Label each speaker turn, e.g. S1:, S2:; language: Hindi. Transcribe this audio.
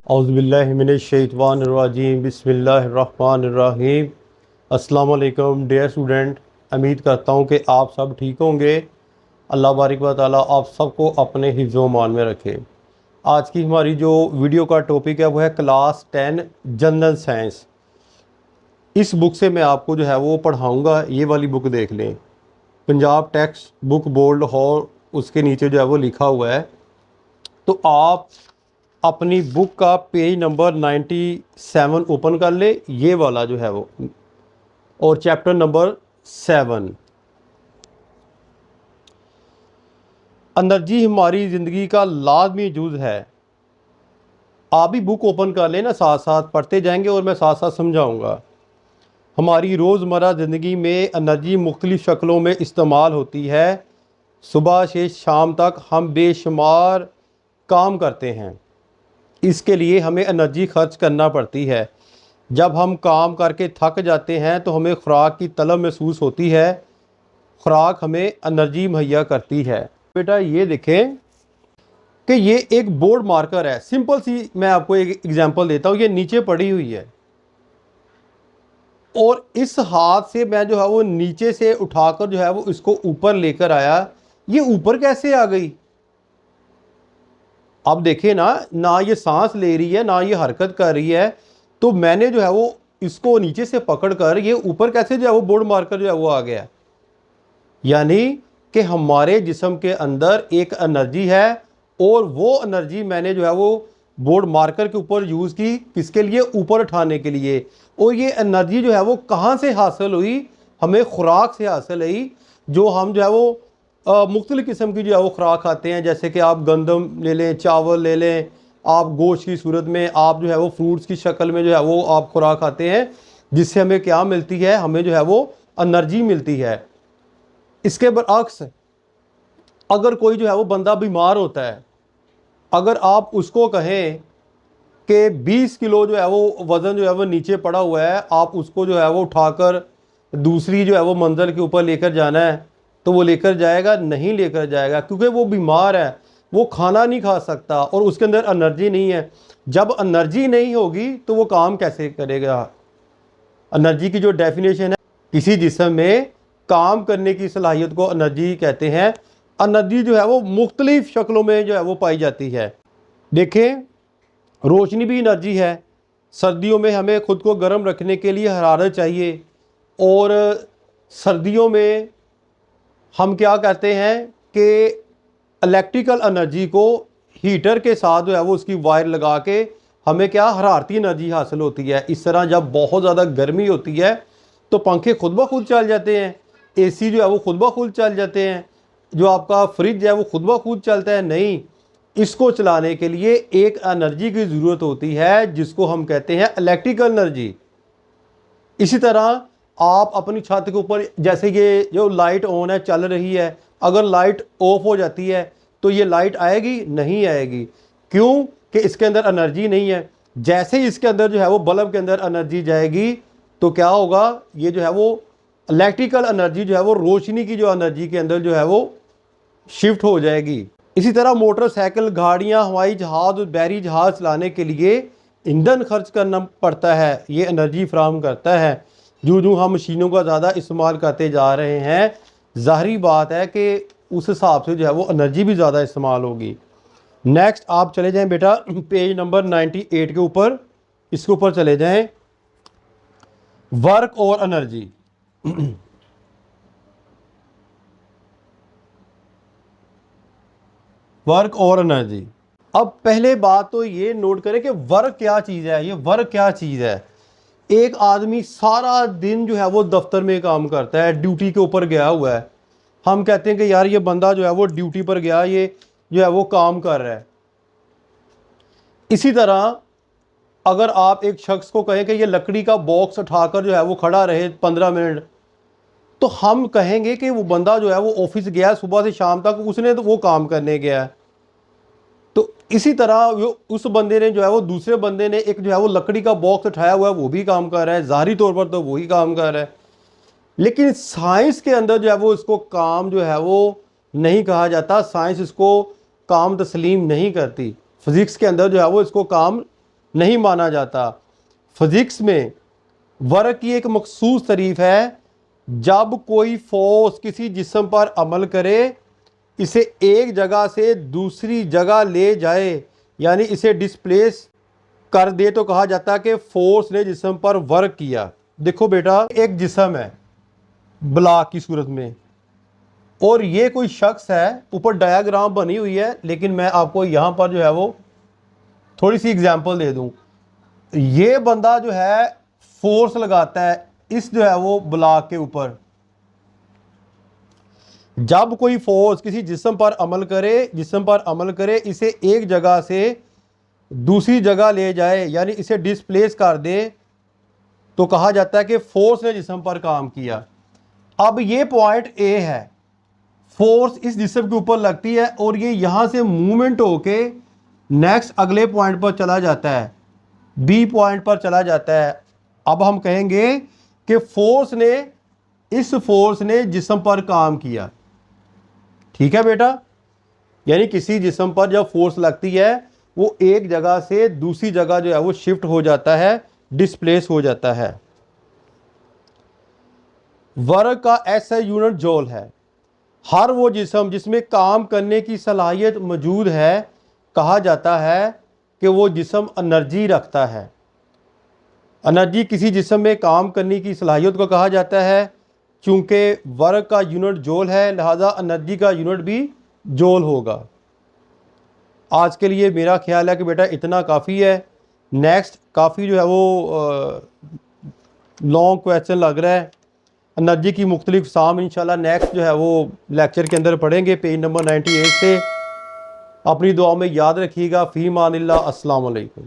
S1: औज़ुबिल्लाहिमिनश्शैतानिर्रजीम बिस्मिल्लाहिर्रहमानिर्रहीम। अस्सलाम वालेकुम डियर स्टूडेंट, उम्मीद करता हूँ कि आप सब ठीक होंगे। अल्लाह बारिक व ताला आप सबको अपने हिफ्ज़ व मान में रखे। आज की हमारी जो वीडियो का टॉपिक है वो है क्लास 10 जनरल साइंस। इस बुक से मैं आपको जो है वो पढ़ाऊँगा। ये वाली बुक देख लें, पंजाब टेक्स्ट बुक बोल्ड और उसके नीचे जो है वो लिखा हुआ है। तो आप अपनी बुक का पेज नंबर 97 ओपन कर ले, ये वाला जो है वो, और चैप्टर नंबर 7। एनर्जी हमारी ज़िंदगी का लाजमी जुज़ है। आप भी बुक ओपन कर लेना, साथ साथ पढ़ते जाएंगे और मैं साथ साथ समझाऊंगा। हमारी रोज़मर्रा ज़िंदगी में एनर्जी मुख्तलिफ़ शक्लों में इस्तेमाल होती है। सुबह से शाम तक हम बेशुमार काम करते हैं, इसके लिए हमें एनर्जी खर्च करना पड़ती है। जब हम काम करके थक जाते हैं तो हमें खुराक की तलब महसूस होती है। खुराक हमें एनर्जी मुहैया करती है। बेटा ये देखें कि ये एक बोर्ड मार्कर है, सिंपल सी मैं आपको एक एग्जांपल देता हूँ। ये नीचे पड़ी हुई है और इस हाथ से मैं जो है वो नीचे से उठाकर जो है वो इसको ऊपर लेकर आया। ये ऊपर कैसे आ गई? अब देखें ना ये सांस ले रही है ना ये हरकत कर रही है। तो मैंने जो है वो इसको नीचे से पकड़कर ये ऊपर कैसे जो है वो बोर्ड मार्कर जो है वो आ गया। यानी कि हमारे जिस्म के अंदर एक एनर्जी है और वो एनर्जी मैंने जो है वो बोर्ड मार्कर के ऊपर यूज़ की, किसके लिए? ऊपर उठाने के लिए। और ये एनर्जी जो है वो कहाँ से हासिल हुई? हमें खुराक से हासिल हुई। जो हम जो है वो मुख्तलिफ़ किस्म की जो है वो खुराक खाते हैं, जैसे कि आप गंदम ले लें, चावल ले लें, आप गोश्त की सूरत में, आप जो है वो फ्रूट्स की शक्ल में जो है वो आप खुराक खाते हैं, जिससे हमें क्या मिलती है? हमें जो है वो एनर्जी मिलती है। इसके बरअक्स अगर कोई जो है वो बंदा बीमार होता है, अगर आप उसको कहें कि 20 किलो जो है वो वज़न जो है वो नीचे पड़ा हुआ है, आप उसको जो है वो उठाकर दूसरी जो है वो मंजिल के ऊपर लेकर जाना है, तो वो लेकर जाएगा? नहीं लेकर जाएगा, क्योंकि वो बीमार है, वो खाना नहीं खा सकता और उसके अंदर एनर्जी नहीं है। जब एनर्जी नहीं होगी तो वो काम कैसे करेगा? एनर्जी की जो डेफिनेशन है, किसी जिस्म में काम करने की सलाहियत को एनर्जी कहते हैं। एनर्जी जो है वो मुख्तलिफ शक्लों में जो है वो पाई जाती है। देखें, रोशनी भी एनर्जी है। सर्दियों में हमें ख़ुद को गर्म रखने के लिए हरारत चाहिए, और सर्दियों में हम क्या कहते हैं कि इलेक्ट्रिकल एनर्जी को हीटर के साथ जो है वो उसकी वायर लगा के हमें क्या हरारती एनर्जी हासिल होती है। इस तरह जब बहुत ज़्यादा गर्मी होती है तो पंखे खुद ब खुद चल जाते हैं, एसी जो है वो खुद ब खुद चल जाते हैं, जो आपका फ्रिज है वो खुद ब खुद चलता है। नहीं, इसको चलाने के लिए एक एनर्जी की ज़रूरत होती है, जिसको हम कहते हैं इलेक्ट्रिकल एनर्जी। इसी तरह आप अपनी छत के ऊपर, जैसे ये जो लाइट ऑन है चल रही है, अगर लाइट ऑफ हो जाती है तो ये लाइट आएगी? नहीं आएगी। क्यों? कि इसके अंदर एनर्जी नहीं है। जैसे ही इसके अंदर जो है वो बल्ब के अंदर एनर्जी जाएगी तो क्या होगा? ये जो है वो इलेक्ट्रिकल एनर्जी जो है वो रोशनी की जो एनर्जी के अंदर जो है वो शिफ्ट हो जाएगी। इसी तरह मोटरसाइकिल, गाड़ियाँ, हवाई जहाज़ और बहरी जहाज़ चलाने के लिए ईंधन खर्च करना पड़ता है, ये एनर्जी फ्राहम करता है। जो हम मशीनों का ज़्यादा इस्तेमाल करते जा रहे हैं, ज़ाहिरी बात है कि उस हिसाब से जो है वो एनर्जी भी ज़्यादा इस्तेमाल होगी। नेक्स्ट आप चले जाएं बेटा पेज नंबर 98 के ऊपर, इसके ऊपर चले जाएं, वर्क और एनर्जी। वर्क और एनर्जी। अब पहले बात तो ये नोट करें कि वर्क क्या चीज़ है। ये वर्क क्या चीज़ है? एक आदमी सारा दिन जो है वो दफ्तर में काम करता है, ड्यूटी के ऊपर गया हुआ है। हम कहते हैं कि यार ये बंदा जो है वो ड्यूटी पर गया, ये जो है वो काम कर रहा है। इसी तरह अगर आप एक शख्स को कहें कि ये लकड़ी का बॉक्स उठाकर जो है वो खड़ा रहे 15 मिनट, तो हम कहेंगे कि वो बंदा जो है वो ऑफिस गया सुबह से शाम तक, उसने तो वो काम करने गया है। तो इसी तरह उस बंदे ने जो है वो, दूसरे बंदे ने एक जो है वो लकड़ी का बॉक्स उठाया हुआ है, वो भी काम कर रहा है। ज़ाहिरी तौर पर तो वही काम कर रहा है, लेकिन साइंस के अंदर जो है वो इसको काम जो है वो नहीं कहा जाता। साइंस इसको काम तस्लीम नहीं करती। फिज़िक्स के अंदर जो है वो इसको काम नहीं माना जाता। फिज़िक्स में वर्क की एक मखसूस तारीफ है, जब कोई फोर्स किसी जिस्म पर अमल करे, इसे एक जगह से दूसरी जगह ले जाए, यानी इसे डिस्प्लेस कर दे, तो कहा जाता है कि फोर्स ने जिस्म पर वर्क किया। देखो बेटा, एक जिस्म है ब्लॉक की सूरत में, और ये कोई शख्स है, ऊपर डायग्राम बनी हुई है, लेकिन मैं आपको यहाँ पर जो है वो थोड़ी सी एग्जांपल दे दूँ। ये बंदा जो है फोर्स लगाता है इस जो है वो ब्लॉक के ऊपर। जब कोई फोर्स किसी जिस्म पर अमल करे, इसे एक जगह से दूसरी जगह ले जाए, यानी इसे डिस्प्लेस कर दे, तो कहा जाता है कि फोर्स ने जिस्म पर काम किया। अब ये पॉइंट ए है, फोर्स इस जिस्म के ऊपर लगती है और ये यहाँ से मूवमेंट होके नेक्स्ट अगले पॉइंट पर चला जाता है, बी पॉइंट पर चला जाता है। अब हम कहेंगे कि इस फोर्स ने जिस्म पर काम किया। ठीक है बेटा, यानी किसी जिस्म पर जब फोर्स लगती है वो एक जगह से दूसरी जगह जो है वो शिफ्ट हो जाता है, डिस्प्लेस हो जाता है। वर्क का ऐसा यूनिट जूल है। हर वो जिस्म जिसमें काम करने की सलाहियत मौजूद है, कहा जाता है कि वो जिस्म एनर्जी रखता है। एनर्जी किसी जिस्म में काम करने की सलाहियत को कहा जाता है। चूँकि वर्क का यूनिट जूल है, लिहाजा एनर्जी का यूनिट भी जूल होगा। आज के लिए मेरा ख्याल है कि बेटा इतना काफ़ी है। नेक्स्ट काफ़ी जो है वो लॉन्ग क्वेश्चन लग रहा है। एनर्जी की मुख्तलिफ साम इंशाल्लाह नेक्स्ट जो है वो लेक्चर के अंदर पढ़ेंगे, पेज नंबर 98 से। अपनी दुआ में याद रखिएगा। फ़ी मानिल्लाह। अस्सलाम वालेकुम।